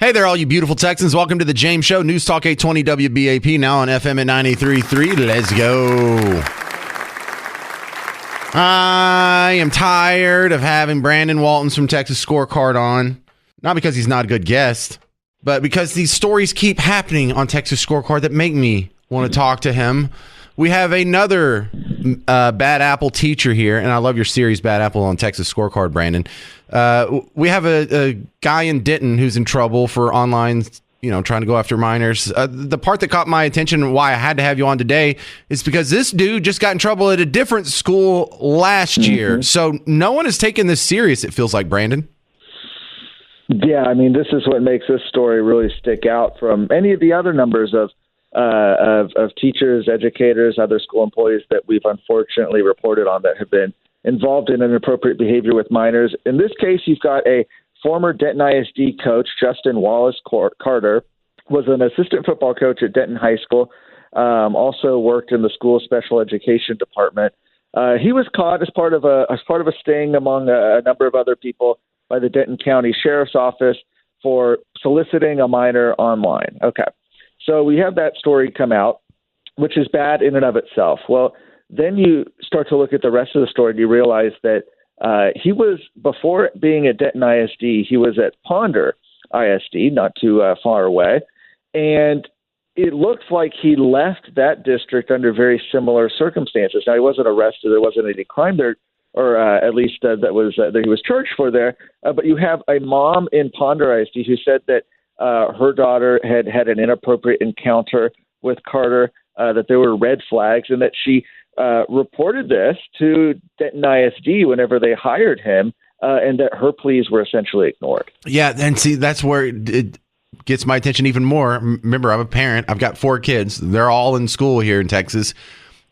Hey there, all you beautiful Texans. Welcome to the James Show. News Talk 820 WBAP, now on FM at 93.3. Let's go. I am tired of having Brandon Waltons from Texas Scorecard on. Not because he's not a good guest, but because these stories keep happening on Texas Scorecard that make me want to talk to him. We have another Bad Apple teacher here, and I love your series, Bad Apple, on Texas Scorecard, Brandon. We have a guy in Denton who's in trouble for online, trying to go after minors. The part that caught my attention and why I had to have you on today is because this dude just got in trouble at a different school last year. So no one is taking this serious, it feels like, Brandon. Yeah, I mean, this is what makes this story really stick out from any of the other numbers of teachers, educators, other school employees that we've unfortunately reported on that have been involved in inappropriate behavior with minors. In this case, you've got a former Denton ISD coach, Justin Wallace Carter, was an assistant football coach at Denton High School, also worked in the school's special education department. He was caught as part of a sting among a number of other people by the Denton County Sheriff's Office for soliciting a minor online. Okay. So we have that story come out, which is bad in and of itself. Well, then you start to look at the rest of the story and you realize that he was, before being at Denton ISD, he was at Ponder ISD, not too far away. And it looks like he left that district under very similar circumstances. Now, he wasn't arrested. There wasn't any crime there, or at least that he was charged for there. But you have a mom in Ponder ISD who said that her daughter had an inappropriate encounter with Carter, that there were red flags, and that she reported this to Denton ISD whenever they hired him, and that her pleas were essentially ignored. Yeah, and see, that's where it gets my attention even more. Remember, I'm a parent. I've got 4 kids. They're all in school here in Texas.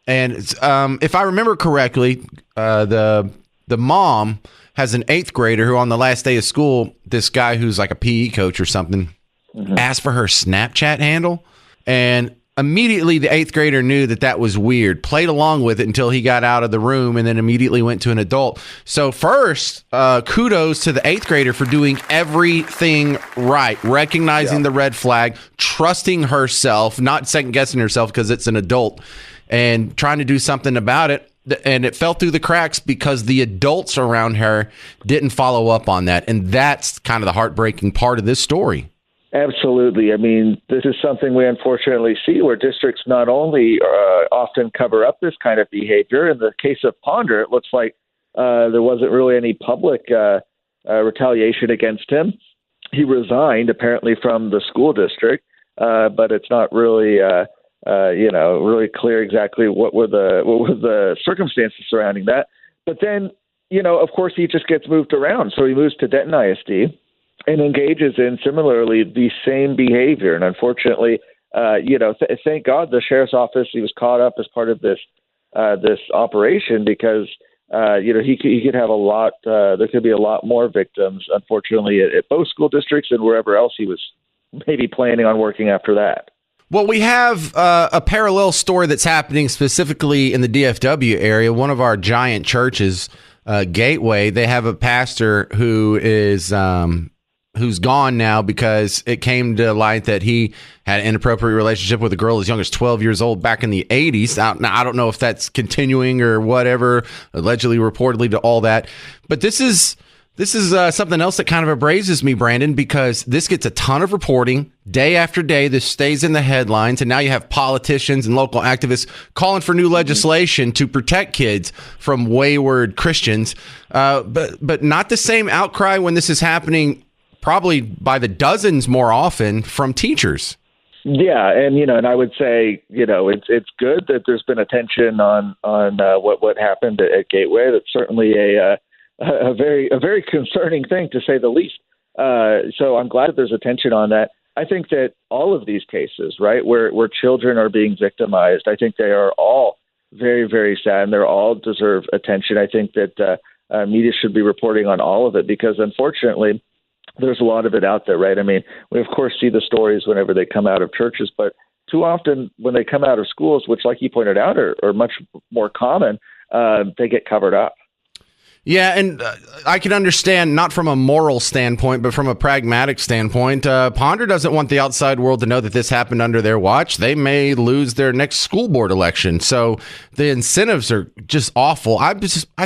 And if I remember correctly, the mom has an 8th grader who on the last day of school, this guy who's like a PE coach or something, asked for her Snapchat handle. And immediately the 8th grader knew that was weird, played along with it until he got out of the room, and then immediately went to an adult. So first, kudos to the 8th grader for doing everything right, recognizing the red flag, trusting herself, not second guessing herself because it's an adult, and trying to do something about it. And it fell through the cracks because the adults around her didn't follow up on that. And that's kind of the heartbreaking part of this story. Absolutely. I mean, this is something we unfortunately see where districts not only often cover up this kind of behavior. In the case of Ponder, it looks like there wasn't really any public retaliation against him. He resigned apparently from the school district, but it's not really really clear exactly what were the circumstances surrounding that. But then, of course, he just gets moved around. So he moves to Denton ISD and engages in similarly the same behavior. And unfortunately, thank God the sheriff's office, he was caught up as part of this operation because, he could have a lot, there could be a lot more victims, unfortunately, at both school districts and wherever else he was maybe planning on working after that. Well, we have a parallel story that's happening specifically in the DFW area. One of our giant churches, Gateway, they have a pastor who is who's gone now because it came to light that he had an inappropriate relationship with a girl as young as 12 years old back in the 80s. Now, I don't know if that's continuing or whatever, allegedly, reportedly to all that. But this is something else that kind of abraises me, Brandon, because this gets a ton of reporting day after day. This stays in the headlines. And now you have politicians and local activists calling for new legislation to protect kids from wayward Christians. But not the same outcry when this is happening probably by the dozens more often from teachers. Yeah, and I would say it's good that there's been attention on what happened at Gateway. That's certainly a very concerning thing, to say the least. So I'm glad that there's attention on that. I think that all of these cases, right, where children are being victimized, I think they are all very, very sad, and they all deserve attention. I think that media should be reporting on all of it because, unfortunately, there's a lot of it out there, right? I mean, we, of course, see the stories whenever they come out of churches, but too often when they come out of schools, which, like you pointed out, are much more common, they get covered up. Yeah, and I can understand, not from a moral standpoint, but from a pragmatic standpoint. Ponder doesn't want the outside world to know that this happened under their watch. They may lose their next school board election. So the incentives are just awful. I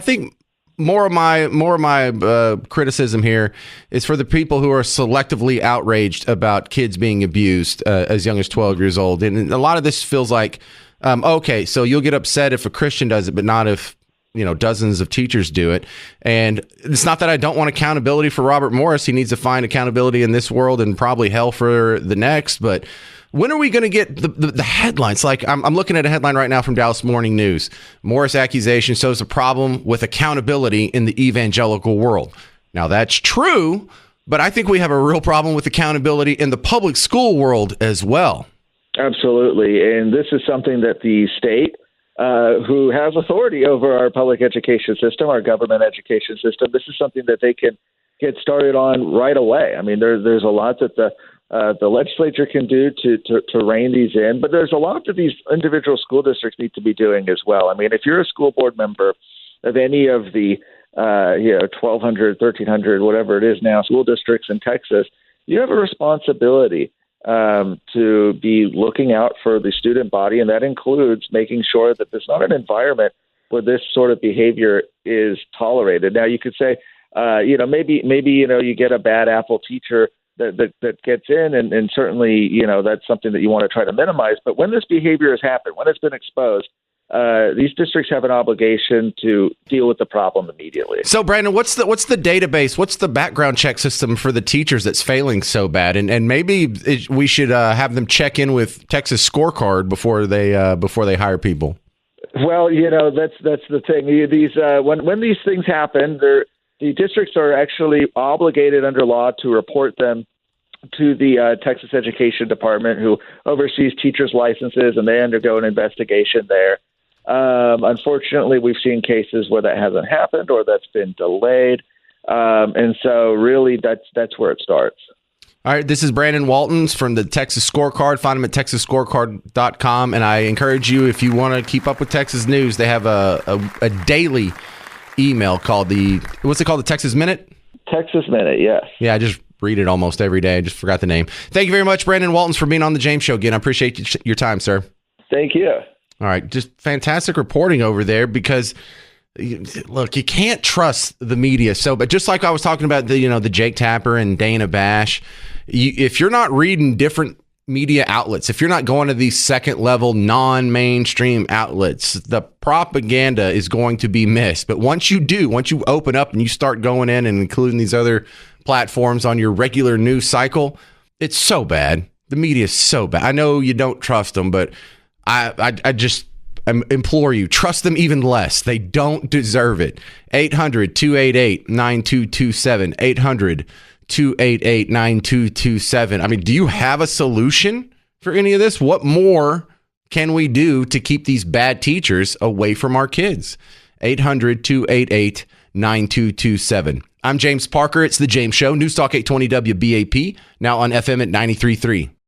think more of my criticism here is for the people who are selectively outraged about kids being abused as young as 12 years old. And a lot of this feels like, okay, so you'll get upset if a Christian does it, but not if dozens of teachers do it. And it's not that I don't want accountability for Robert Morris. He needs to find accountability in this world and probably hell for the next. But when are we going to get the headlines? Like I'm looking at a headline right now from Dallas Morning News. Morris accusation shows a problem with accountability in the evangelical world. Now that's true, but I think we have a real problem with accountability in the public school world as well. Absolutely. And this is something that the state, who has authority over our public education system, our government education system, this is something that they can get started on right away. I mean, there's a lot that the legislature can do to rein these in, but there's a lot that these individual school districts need to be doing as well. I mean, if you're a school board member of any of the 1,200, 1,300, whatever it is now, school districts in Texas, you have a responsibility to be looking out for the student body, and that includes making sure that there's not an environment where this sort of behavior is tolerated. Now, you could say, maybe you get a bad apple teacher that gets in, and certainly, that's something that you want to try to minimize. But when this behavior has happened, when it's been exposed, these districts have an obligation to deal with the problem immediately. So, Brandon, what's the database? What's the background check system for the teachers that's failing so bad? And maybe we should have them check in with Texas Scorecard before they hire people. Well, that's the thing. These when these things happen, the districts are actually obligated under law to report them to the Texas Education Department, who oversees teachers' licenses, and they undergo an investigation there. Unfortunately, we've seen cases where that hasn't happened or that's been delayed. And so really that's where it starts. All right. This is Brandon Waltons from the Texas Scorecard. Find him at texasscorecard.com. And I encourage you, if you want to keep up with Texas news, they have a daily email called what's it called? The Texas Minute? Texas Minute. Yes. Yeah. I just read it almost every day. I just forgot the name. Thank you very much, Brandon Waltons, for being on the James Show again. I appreciate your time, sir. Thank you. All right. Just fantastic reporting over there because, look, you can't trust the media. So, but just like I was talking about the Jake Tapper and Dana Bash, if you're not reading different media outlets, if you're not going to these second level non-mainstream outlets, the propaganda is going to be missed. But once you open up and you start going in and including these other platforms on your regular news cycle, it's so bad. The media is so bad. I know you don't trust them, but I just implore you, trust them even less. They don't deserve it. 800-288-9227. 800-288-9227. I mean, do you have a solution for any of this? What more can we do to keep these bad teachers away from our kids? 800-288-9227. I'm James Parker. It's The James Show. News Talk 820 WBAP, now on FM at 93.3.